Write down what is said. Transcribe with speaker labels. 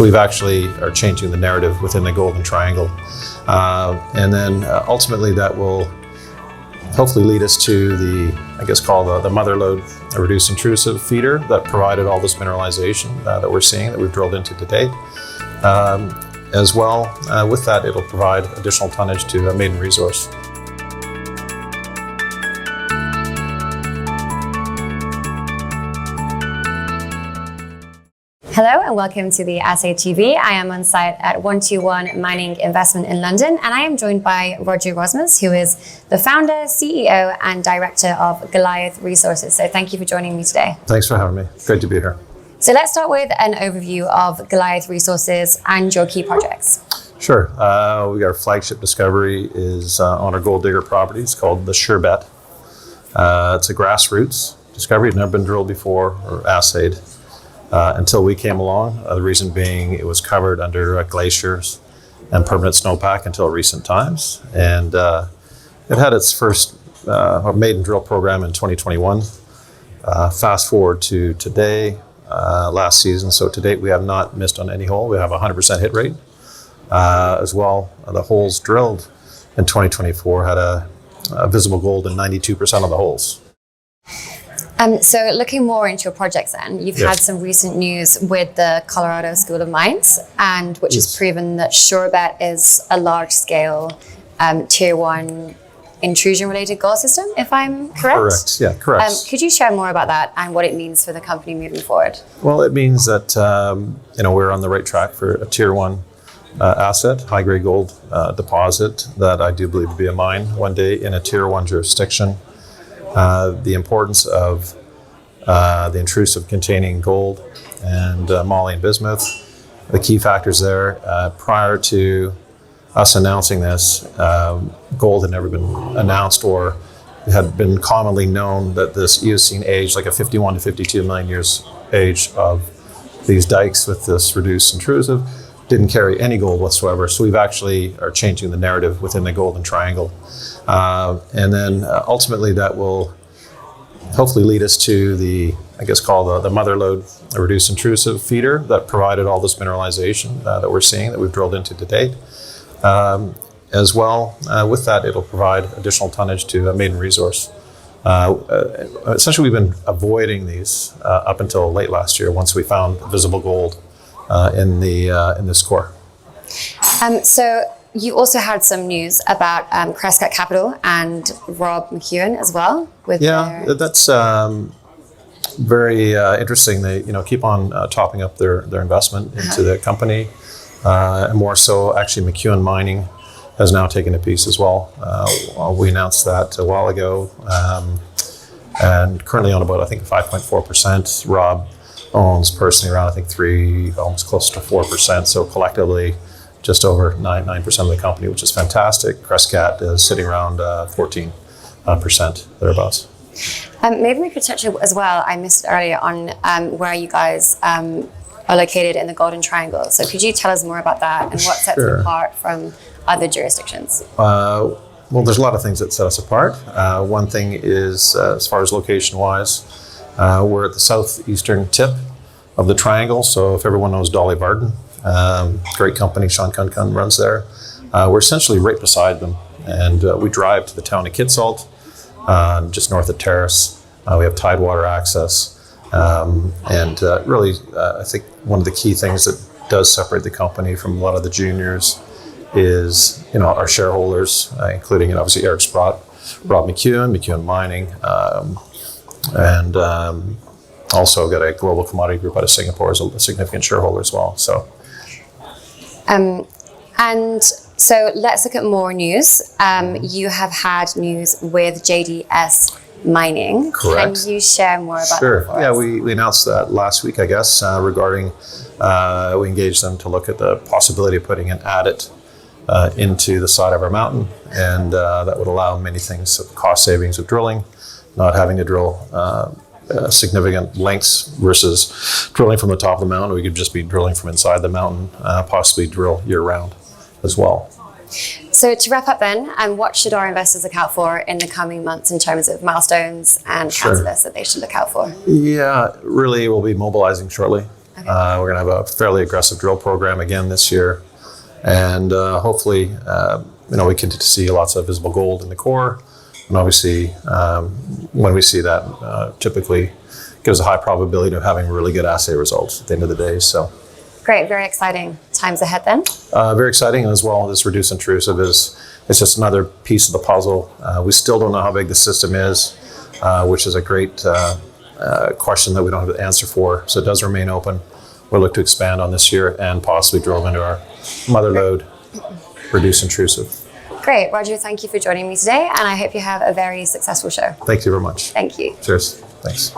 Speaker 1: So we've actually are changing the narrative within the Golden Triangle. And then ultimately that will hopefully lead us to the, I guess, called the mother lode reduced intrusive feeder that provided all this mineralization that we're seeing, that we've drilled into to date. As well, with that, it'll provide additional tonnage to a maiden resource.
Speaker 2: Hello and welcome to the Assay TV. I am on site at 121 Mining Investment in London, and I am joined by Roger Rosmus, who is the founder, CEO and director of Goliath Resources. So thank you for joining me today.
Speaker 1: Thanks for having me. Great to be here.
Speaker 2: So let's start with an overview of Goliath Resources and your key projects.
Speaker 1: Sure. Our flagship discovery is on our Golddigger property. It's called the Surebet. It's a grassroots discovery. It's never been drilled before or assayed. Until we came along, the reason being it was covered under glaciers and permanent snowpack until recent times. And it had its first maiden drill program in 2021. Fast forward to today, last season. So to date, we have not missed on any hole. We have a 100% hit rate. As well, the holes drilled in 2024 had a visible gold in 92% of the holes.
Speaker 2: So looking more into your projects then, you've had some recent news with the Colorado School of Mines, and which has proven that Surebet is a large-scale Tier 1 intrusion-related gold system, if I'm correct?
Speaker 1: Correct, yeah, correct.
Speaker 2: Could you share more about that and what it means for the company moving forward?
Speaker 1: Well, it means that we're on the right track for a Tier 1 asset, high-grade gold deposit that I do believe will be a mine one day in a Tier 1 jurisdiction. The importance of the intrusive containing gold and moly and bismuth, the key factors there. Prior to us announcing this, gold had never been announced, or it had been commonly known that this Eocene age, like a 51 to 52 million years age of these dikes with this reduced intrusive, didn't carry any gold whatsoever. So we've actually are changing the narrative within the Golden Triangle. And then ultimately that will hopefully lead us to the, I guess, called the mother lode reduced intrusive feeder that provided all this mineralization that we're seeing, that we've drilled into to date. As well, with that, it'll provide additional tonnage to a maiden resource. Essentially, we've been avoiding these up until late last year once we found visible gold in this core.
Speaker 2: So you also had some news about Crescat Capital and Rob McEwen as well.
Speaker 1: That's very interesting. They keep on topping up their investment into the company. And more so, actually, McEwen Mining has now taken a piece as well. We announced that a while ago, and currently on about, I think, 5.4%. Rob owns personally around, I think, almost close to 4%. So collectively, just over 9% of the company, which is fantastic. Crescat is sitting around 14%, thereabouts.
Speaker 2: Maybe we could touch as well, I missed earlier, on where you guys are located in the Golden Triangle. So could you tell us more about that and what sets it apart from other jurisdictions?
Speaker 1: Well, there's a lot of things that set us apart. One thing is, as far as location-wise, we're at the southeastern tip of the triangle. So if everyone knows Dolly Varden, great company, Sean Kunkun runs there. We're essentially right beside them, and we drive to the town of Kitsault, just north of Terrace. We have tidewater access, and really, I think one of the key things that does separate the company from a lot of the juniors is, our shareholders, including obviously Eric Sprott, Rob McEwen Mining, and also got a global commodity group out of Singapore as a significant shareholder as well. So.
Speaker 2: And so let's look at more news. You have had news with JDS Mining.
Speaker 1: Correct.
Speaker 2: Can you share more about that for us?
Speaker 1: Yeah, we announced that last week, I guess, regarding, we engaged them to look at the possibility of putting an adit into the side of our mountain, and that would allow many things, cost savings of drilling, not having to drill significant lengths versus drilling from the top of the mountain. We could just be drilling from inside the mountain, possibly drill year round as well.
Speaker 2: So to wrap up then, what should our investors look out for in the coming months in terms of milestones and catalysts that they should look out for?
Speaker 1: Yeah, really we'll be mobilizing shortly We're going to have a fairly aggressive drill program again this year. And hopefully, we continue to see lots of visible gold in the core. And obviously, when we see that, typically gives a high probability of having really good assay results at the end of the day. So,
Speaker 2: great, very exciting times ahead then.
Speaker 1: Very exciting as well. This reduced intrusive it's just another piece of the puzzle. We still don't know how big the system is, which is a great question that we don't have the answer for. So it does remain open. We'll look to expand on this year and possibly drill into our mother lode, reduce intrusive.
Speaker 2: Great, Roger, thank you for joining me today, and I hope you have a very successful show.
Speaker 1: Thank you very much.
Speaker 2: Thank you.
Speaker 1: Cheers. Thanks.